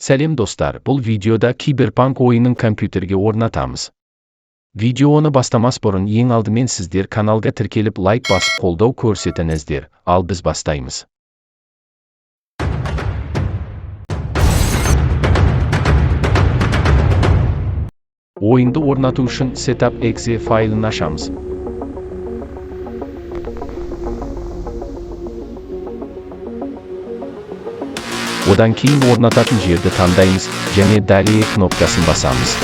Сәлем достар, бұл видеода Киберпанк ойынын компьютерге орнатамыз. Видеоны бастамас бұрын ең алдымен сіздер каналға тіркеліп лайк басып қолдау көрсетіңіздер, ал біз бастаймыз. Ойынды орнату үшін setup.exe файлын ашамыз. Одан кейін орнататын жерді таңдаймыз және далее кнопкасын басамыз.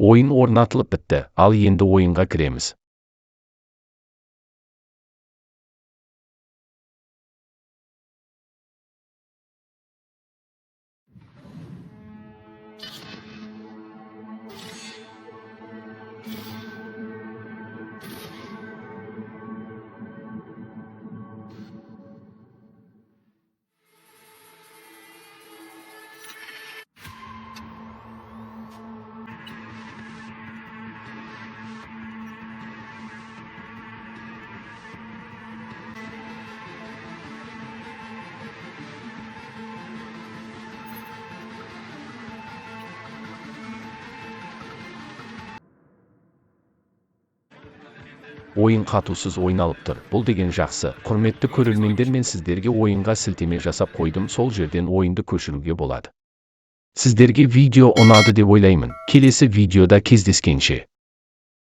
Ойын орнатылып бітті, ал енді ойынға кіреміз. Ойын қатусыз ойналып тұр. Бұл деген жақсы. Құрметті көрермендер, мен сіздерге ойынға сілтеме жасап қойдым, сол жерден ойынды көшіруге болады. Сіздерге видео ұнады деп ойлаймын. Келесі видеода кездескенше.